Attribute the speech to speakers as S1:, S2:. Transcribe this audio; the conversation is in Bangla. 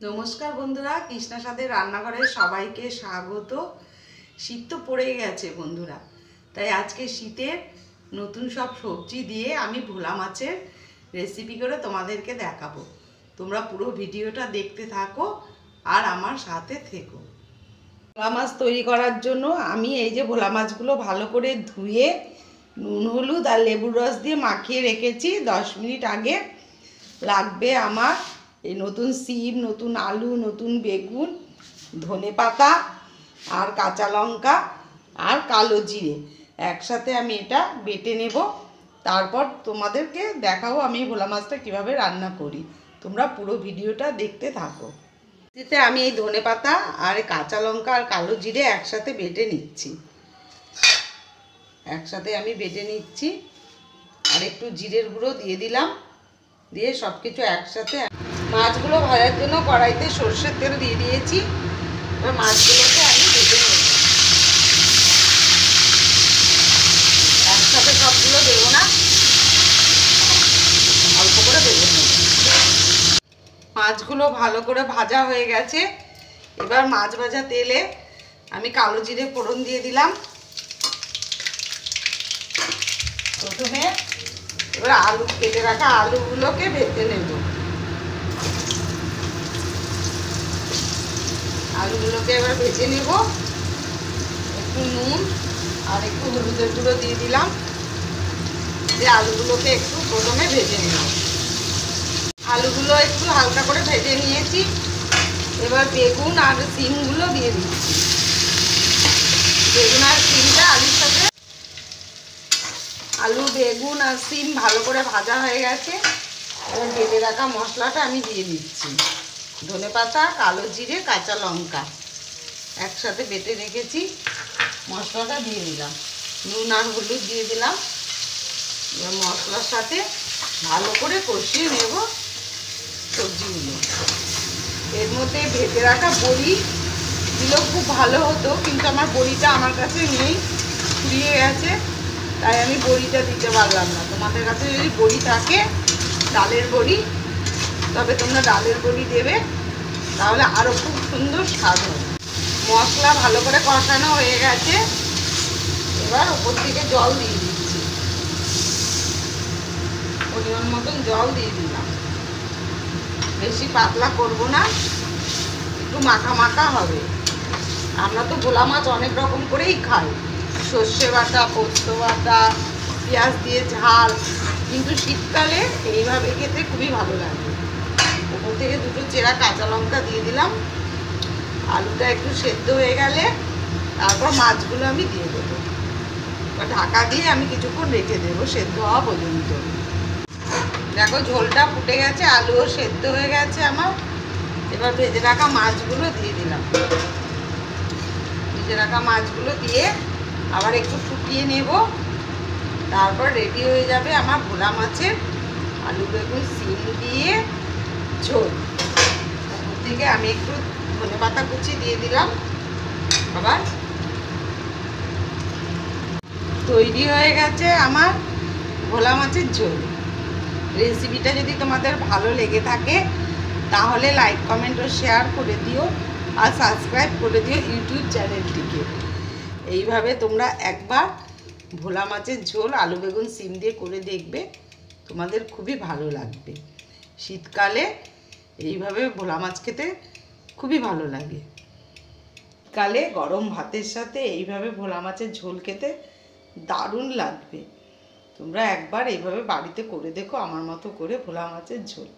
S1: নমস্কার বন্ধুরা, কৃষ্ণা স্বাদের রান্নাঘরে সবাইকে স্বাগত। শীত তো পড়ে গেছে বন্ধুরা, তাই আজকে শীতের নতুন সব সবজি দিয়ে আমি ভোলা মাছের রেসিপি করে তোমাদেরকে দেখাবো। তোমরা পুরো ভিডিওটা দেখতে থাকো আর আমার সাথে থেকো। ভোলা মাছ তৈরি করার জন্য আমি এই যে ভোলা মাছগুলো ভালো করে ধুয়ে নুন হলুদ আর লেবুর রস দিয়ে মাখিয়ে রেখেছি 10 মিনিট আগে। লাগবে আমার এই নতুন সিম, নতুন আলু, নতুন বেগুন, ধনেপাতা আর কাঁচা লঙ্কা আর কালো জিরে। একসাথে আমি এটা বেটে নেব, তারপর তোমাদেরকে দেখাবো আমি ভোলা মাছটা কীভাবে রান্না করি। তোমরা পুরো ভিডিওটা দেখতে থাকো। এতে আমি এই ধনেপাতা আর কাঁচা লঙ্কা আর কালো জিরে একসাথে বেটে নিচ্ছি। আর একটু জিরের গুঁড়ো দিয়ে দিলাম, দিয়ে সব কিছু একসাথে। মাছগুলো ভাজার জন্য কড়াইতে সর্ষের তেল দিয়ে দিয়েছি। এবার মাছগুলোকে আমি ভেজে নেব। একসাথে সবগুলো দেবো না, অল্প করে ভেজে নেব। মাছগুলো ভালো করে ভাজা হয়ে গেছে। এবার মাছ ভাজা তেলে আমি কালো জিরে ফোড়ন দিয়ে দিলাম প্রথমে। এবার আলু কেটে রাখা আলুগুলোকে ভেজে নেব। আলুগুলোকে এবার ভেজে নেব। একটু নুন আর একটু হলুদের গুঁড়ো দিয়ে দিলাম, দিয়ে আলুগুলোকে একটু প্রথমে ভেজে নেব। আলুগুলো একটু হালকা করে ভেজে নিয়েছি। এবার বেগুন আর সিমগুলো দিয়ে দিচ্ছি। বেগুন আর সিমটা আলুর সাথে, আলু, বেগুন আর সিম ভালো করে ভাজা হয়ে গেছে। এবার বেটে রাখা মশলাটা আমি দিয়ে দিচ্ছি। ধনেপাতা, কালো জিরে, কাঁচা লঙ্কা একসাথে বেটে রেখেছি, মশলাটা দিয়ে দিলাম। নুন আর হলুদ দিয়ে দিলাম। এবার মশলার সাথে ভালো করে কষিয়ে নেব সবজিগুলো। এর মধ্যে ভেজে রাখা বড়ি দিলেও খুব ভালো হতো, কিন্তু আমার বড়িটা আমার কাছে নেই, ফুরিয়ে গেছে, তাই আমি বড়িটা দিতে পারলাম না। তোমাদের কাছে যদি বড়ি থাকে, ডালের বড়ি, তবে তোমরা ডালের বড়ি দেবে, তাহলে আরও খুব সুন্দর স্বাদ হবে। মশলা ভালো করে কষানো হয়ে গেছে। এবার ওপর থেকে জল দিয়ে দিচ্ছি, পরিমাণ মতন জল দিয়ে দিলাম। বেশি পাতলা করব না, একটু মাখা মাখা হবে। আমরা তো ভোলা মাছ অনেক রকম করেই খাই, সর্ষে বাটা, পোস্ত বাটা, পেঁয়াজ দিয়ে ঝাল, কিন্তু শীতকালে এইভাবে খেতে খুবই ভালো লাগে। ওপর থেকে দুটো চেরা কাঁচা লঙ্কা দিয়ে দিলাম। আলুটা একটু সেদ্ধ হয়ে গেলে তারপর মাছগুলো আমি দিয়ে দেবো। ঢাকা দিয়ে আমি কিছুক্ষণ রেখে দেবো সেদ্ধ হওয়া পর্যন্ত। দেখো ঝোলটা ফুটে গেছে, আলুও সেদ্ধ হয়ে গেছে আমার। এবার ভেজে রাখা মাছগুলো দিয়ে দিলাম। ভেজে রাখা মাছগুলো দিয়ে আবার একটু ফুটিয়ে নেব, তারপর রেডি হয়ে যাবে আমার ভোলা মাছের আলু বেগুন সিম দিয়ে ঝোল। ওপর থেকে আমি একটু ধনেপাতা কুচি দিয়ে দিলাম। আবার তৈরি হয়ে গেছে আমার ভোলা মাছের ঝোল। রেসিপিটা যদি তোমাদের ভালো লেগে থাকে তাহলে লাইক, কমেন্ট ও শেয়ার করে দিও, আর সাবস্ক্রাইব করে দিও ইউটিউব চ্যানেলটিকে। এইভাবে তোমরা একবার ভোলা মাছের ঝোল আলু বেগুন সিম দিয়ে করে দেখবে, তোমাদের খুবই ভালো লাগবে। শীতকালে এইভাবে ভোলা মাছ খেতে খুবই ভালো লাগে। শীতকালে গরম ভাতের সাথে এইভাবে ভোলা মাছের ঝোল খেতে দারুণ লাগবে। তোমরা একবার এইভাবে বাড়িতে করে দেখো আমার মতো করে ভোলা মাছের ঝোল।